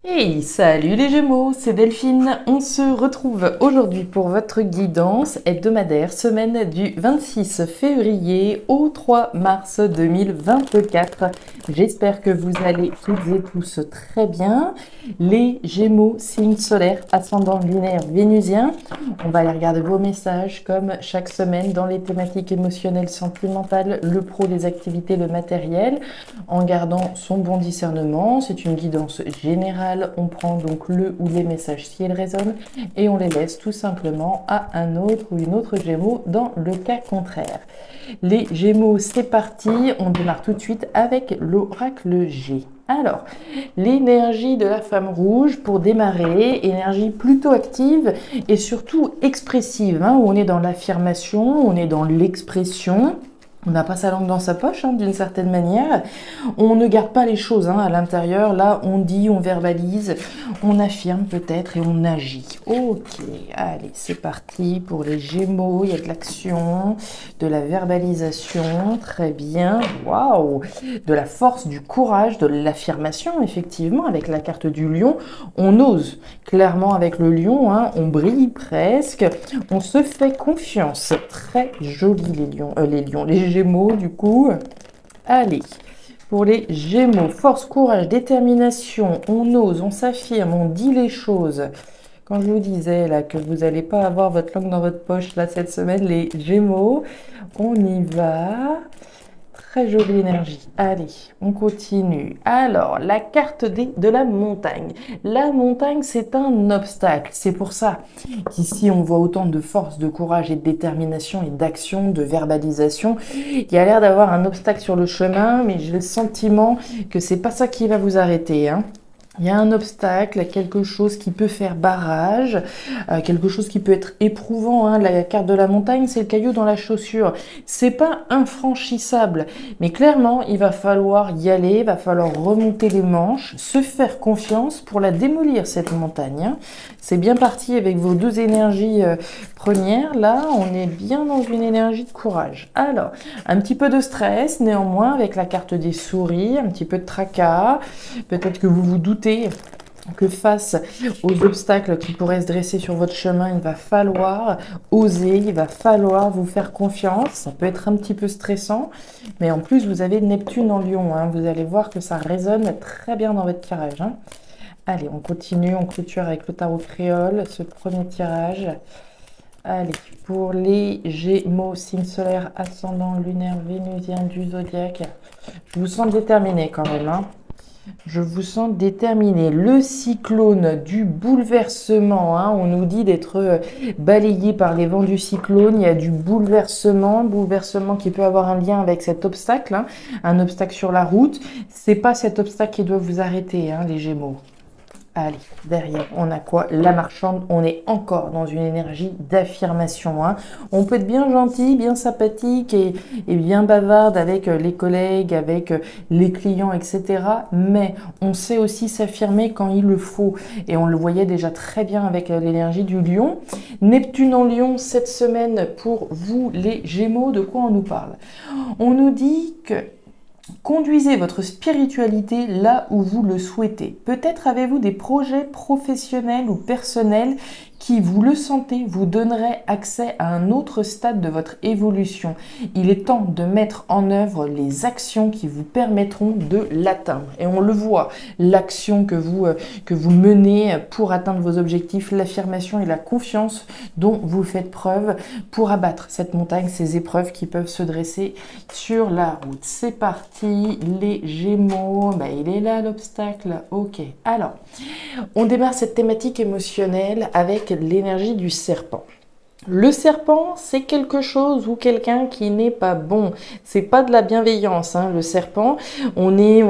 Hey, salut les Gémeaux, c'est Delphine. On se retrouve aujourd'hui pour votre guidance hebdomadaire, semaine du 26 février au 3 mars 2024. J'espère que vous allez toutes et tous très bien. Les Gémeaux, signe solaire, ascendant lunaire vénusien. On va aller regarder vos messages comme chaque semaine dans les thématiques émotionnelles, sentimentales, le pro, les activités, le matériel, en gardant son bon discernement. C'est une guidance générale. On prend donc le ou les messages si elles résonnent et on les laisse tout simplement à un autre ou une autre Gémeaux dans le cas contraire. Les Gémeaux, c'est parti. On démarre tout de suite avec l'oracle G. Alors, l'énergie de la femme rouge pour démarrer, énergie plutôt active et surtout expressive, où on est dans l'affirmation, on est dans l'expression. On n'a pas sa langue dans sa poche, d'une certaine manière. On ne garde pas les choses à l'intérieur. Là, on dit, on verbalise, on affirme peut-être et on agit. Ok, allez, c'est parti pour les Gémeaux. Il y a de l'action, de la verbalisation, très bien. Waouh, de la force, du courage, de l'affirmation, effectivement, avec la carte du lion. On ose, clairement, avec le lion, on brille presque. On se fait confiance. Très joli, les Gémeaux, du coup. Allez, pour les Gémeaux, force, courage, détermination, on ose, on s'affirme, on dit les choses. Quand je vous disais là que vous n'allez pas avoir votre langue dans votre poche là cette semaine, les Gémeaux, on y va. Très jolie énergie. Allez, on continue. Alors, la carte de la montagne. La montagne, c'est un obstacle. C'est pour ça qu'ici, on voit autant de force, de courage et de détermination et d'action, de verbalisation. Il y a l'air d'avoir un obstacle sur le chemin, mais j'ai le sentiment que c'est pas ça qui va vous arrêter, Il y a un obstacle, quelque chose qui peut faire barrage, quelque chose qui peut être éprouvant. La carte de la montagne, c'est le caillou dans la chaussure. C'est pas infranchissable, mais clairement, il va falloir y aller, il va falloir remonter les manches, se faire confiance pour la démolir, cette montagne. C'est bien parti avec vos deux énergies premières. Là, on est bien dans une énergie de courage. Alors, un petit peu de stress, néanmoins, avec la carte des souris, un petit peu de tracas. Peut-être que vous vous doutez que face aux obstacles qui pourraient se dresser sur votre chemin, il va falloir oser, il va falloir vous faire confiance. Ça peut être un petit peu stressant, mais en plus, vous avez Neptune en Lion. Vous allez voir que ça résonne très bien dans votre tirage. Allez, on continue, on clôture avec le tarot créole, ce premier tirage. Allez, pour les Gémeaux, signe solaire, ascendant, lunaire, vénusien du zodiaque, je vous sens déterminé quand même. Je vous sens déterminé. Le cyclone du bouleversement, on nous dit d'être balayé par les vents du cyclone. Il y a du bouleversement qui peut avoir un lien avec cet obstacle, un obstacle sur la route. C'est pas cet obstacle qui doit vous arrêter, les Gémeaux. Allez, derrière, on a quoi? La marchande, on est encore dans une énergie d'affirmation. On peut être bien gentil, bien sympathique et bien bavarde avec les collègues, avec les clients, etc. Mais on sait aussi s'affirmer quand il le faut. Et on le voyait déjà très bien avec l'énergie du lion. Neptune en lion cette semaine pour vous, les Gémeaux. De quoi on nous parle? On nous dit que conduisez votre spiritualité là où vous le souhaitez. Peut-être avez-vous des projets professionnels ou personnels qui, vous le sentez, vous donneraient accès à un autre stade de votre évolution. Il est temps de mettre en œuvre les actions qui vous permettront de l'atteindre. Et on le voit, l'action que vous menez pour atteindre vos objectifs, l'affirmation et la confiance dont vous faites preuve pour abattre cette montagne, ces épreuves qui peuvent se dresser sur la route. C'est parti, les Gémeaux. Il est là l'obstacle. Ok. Alors, on démarre cette thématique émotionnelle avec l'énergie du serpent. Le serpent, c'est quelque chose ou quelqu'un qui n'est pas bon. C'est pas de la bienveillance, le serpent. On est,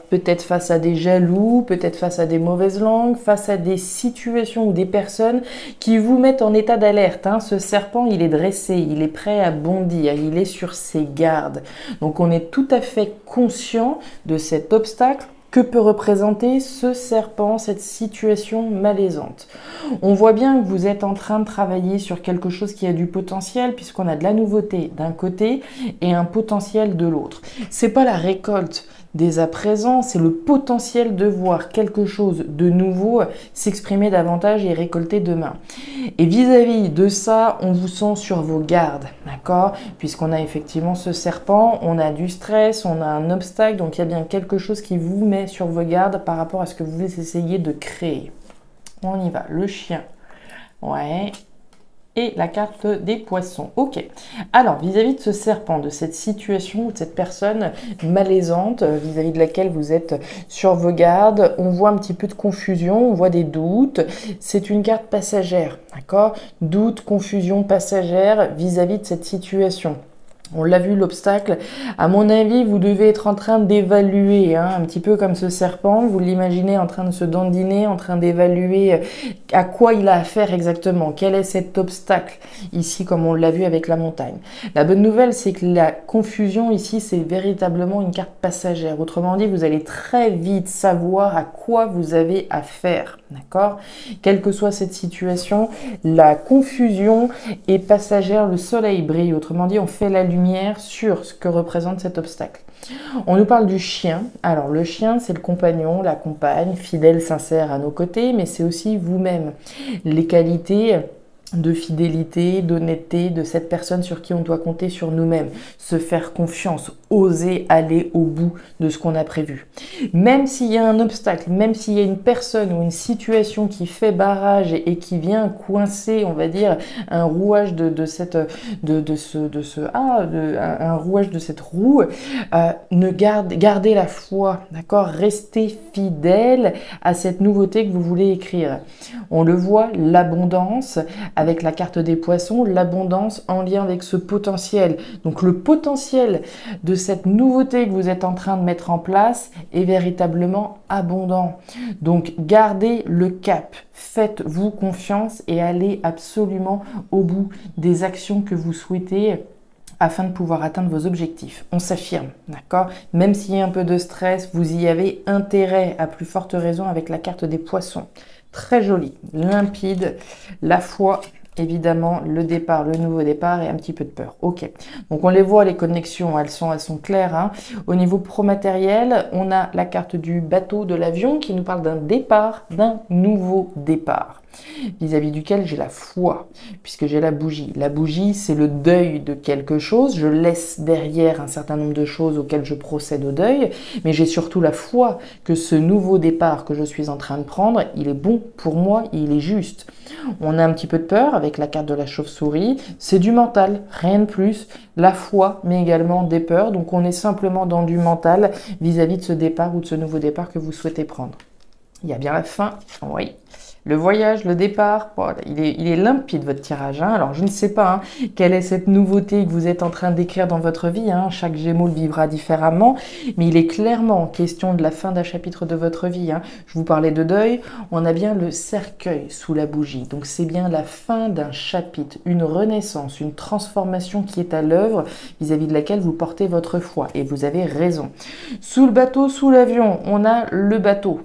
peut-être face à des jaloux, peut-être face à des mauvaises langues, face à des situations ou des personnes qui vous mettent en état d'alerte. Ce serpent, il est dressé, il est prêt à bondir, il est sur ses gardes. Donc, on est tout à fait conscient de cet obstacle. Que peut représenter ce serpent, cette situation malaisante? On voit bien que vous êtes en train de travailler sur quelque chose qui a du potentiel, puisqu'on a de la nouveauté d'un côté et un potentiel de l'autre. C'est pas la récolte dès à présent, c'est le potentiel de voir quelque chose de nouveau s'exprimer davantage et récolter demain. Et vis-à-vis de ça, on vous sent sur vos gardes, d'accord? Puisqu'on a effectivement ce serpent, on a du stress, on a un obstacle, donc il y a bien quelque chose qui vous met sur vos gardes par rapport à ce que vous essayez de créer. On y va, le chien, ouais, et la carte des poissons. Ok, alors vis-à-vis de ce serpent, de cette situation ou de cette personne malaisante vis-à-vis de laquelle vous êtes sur vos gardes, on voit un petit peu de confusion, on voit des doutes. C'est une carte passagère, d'accord? Doute, confusion passagère vis-à-vis de cette situation. On l'a vu, l'obstacle. À mon avis, vous devez être en train d'évaluer, un petit peu comme ce serpent. Vous l'imaginez en train de se dandiner, en train d'évaluer à quoi il a affaire exactement. Quel est cet obstacle ici, comme on l'a vu avec la montagne. La bonne nouvelle, c'est que la confusion ici, c'est véritablement une carte passagère. Autrement dit, vous allez très vite savoir à quoi vous avez affaire. D'accord? Quelle que soit cette situation, la confusion est passagère. Le soleil brille. Autrement dit, on fait la lumière sur ce que représente cet obstacle. On nous parle du chien. Alors le chien, c'est le compagnon, la compagne, fidèle, sincère à nos côtés, mais c'est aussi vous-même. Les qualités de fidélité, d'honnêteté de cette personne sur qui on doit compter sur nous-mêmes, se faire confiance, oser aller au bout de ce qu'on a prévu. Même s'il y a un obstacle, même s'il y a une personne ou une situation qui fait barrage et qui vient coincer, on va dire, un rouage de cette roue, gardez la foi, d'accord? Restez fidèle à cette nouveauté que vous voulez écrire. On le voit, l'abondance avec la carte des poissons, l'abondance en lien avec ce potentiel. Donc le potentiel de cette nouveauté que vous êtes en train de mettre en place est véritablement abondant. Donc gardez le cap, faites-vous confiance et allez absolument au bout des actions que vous souhaitez afin de pouvoir atteindre vos objectifs. On s'affirme, d'accord? Même s'il y a un peu de stress, vous y avez intérêt, à plus forte raison avec la carte des poissons. Très joli, limpide, la foi, évidemment, le départ, le nouveau départ et un petit peu de peur. Ok, donc on les voit, les connexions, elles sont claires. Au niveau pro-matériel, on a la carte du bateau, de l'avion qui nous parle d'un départ, d'un nouveau départ, vis-à-vis duquel j'ai la foi, puisque j'ai la bougie. La bougie, c'est le deuil de quelque chose. Je laisse derrière un certain nombre de choses auxquelles je procède au deuil, mais j'ai surtout la foi que ce nouveau départ que je suis en train de prendre, il est bon pour moi, il est juste. On a un petit peu de peur avec la carte de la chauve-souris. C'est du mental, rien de plus. La foi, mais également des peurs. Donc on est simplement dans du mental vis-à-vis de ce départ ou de ce nouveau départ que vous souhaitez prendre. Il y a bien la fin, oui. Le voyage, le départ, voilà, il est limpide votre tirage. Alors je ne sais pas quelle est cette nouveauté que vous êtes en train d'écrire dans votre vie. Chaque Gémeaux le vivra différemment, mais il est clairement question de la fin d'un chapitre de votre vie. Je vous parlais de deuil, on a bien le cercueil sous la bougie. Donc c'est bien la fin d'un chapitre, une renaissance, une transformation qui est à l'œuvre vis-à-vis de laquelle vous portez votre foi. Et vous avez raison. Sous le bateau, sous l'avion, on a le bateau.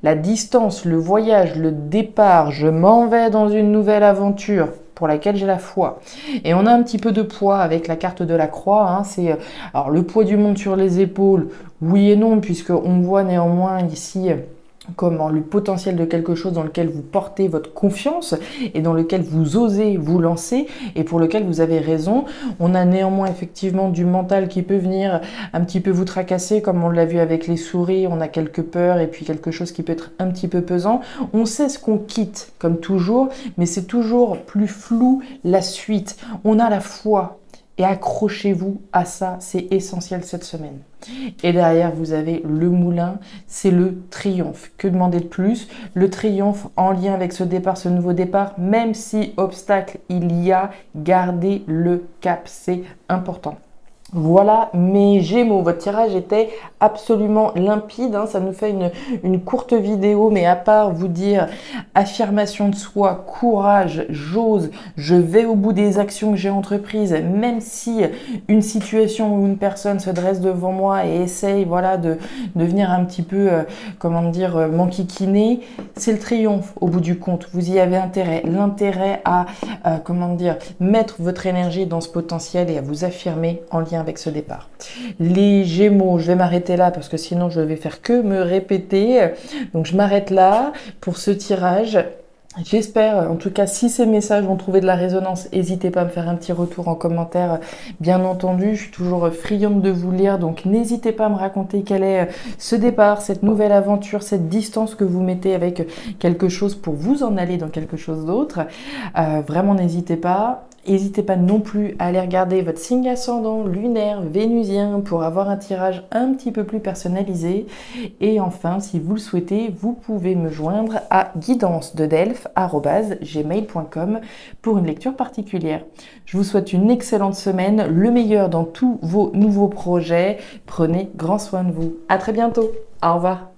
La distance, le voyage, le départ, je m'en vais dans une nouvelle aventure pour laquelle j'ai la foi. Et on a un petit peu de poids avec la carte de la croix. C'est alors le poids du monde sur les épaules, oui et non, puisqu'on voit néanmoins ici comment le potentiel de quelque chose dans lequel vous portez votre confiance et dans lequel vous osez vous lancer et pour lequel vous avez raison. On a néanmoins effectivement du mental qui peut venir un petit peu vous tracasser, comme on l'a vu avec les souris. On a quelques peurs et puis quelque chose qui peut être un petit peu pesant. On sait ce qu'on quitte comme toujours, mais c'est toujours plus flou la suite. On a la foi. Et accrochez-vous à ça, c'est essentiel cette semaine. Et derrière, vous avez le moulin, c'est le triomphe. Que demander de plus? Le triomphe en lien avec ce départ, ce nouveau départ, même si obstacle il y a, gardez le cap, c'est important. Voilà mes Gémeaux, votre tirage était absolument limpide, ça nous fait une courte vidéo, mais à part vous dire affirmation de soi, courage, j'ose, je vais au bout des actions que j'ai entreprises, même si une situation ou une personne se dresse devant moi et essaye de venir un petit peu, m'enquiquiner, c'est le triomphe au bout du compte, vous y avez intérêt, l'intérêt à, mettre votre énergie dans ce potentiel et à vous affirmer en lien lien avec ce départ. Les Gémeaux, je vais m'arrêter là parce que sinon je vais faire que me répéter. Donc je m'arrête là pour ce tirage. J'espère, en tout cas, si ces messages ont trouvé de la résonance, n'hésitez pas à me faire un petit retour en commentaire. Bien entendu, je suis toujours friande de vous lire, donc n'hésitez pas à me raconter quel est ce départ, cette nouvelle aventure, cette distance que vous mettez avec quelque chose pour vous en aller dans quelque chose d'autre. Vraiment, n'hésitez pas. N'hésitez pas non plus à aller regarder votre signe ascendant, lunaire, vénusien pour avoir un tirage un petit peu plus personnalisé. Et enfin, si vous le souhaitez, vous pouvez me joindre à guidancededelphes@gmail.com pour une lecture particulière. Je vous souhaite une excellente semaine, le meilleur dans tous vos nouveaux projets. Prenez grand soin de vous. À très bientôt. Au revoir.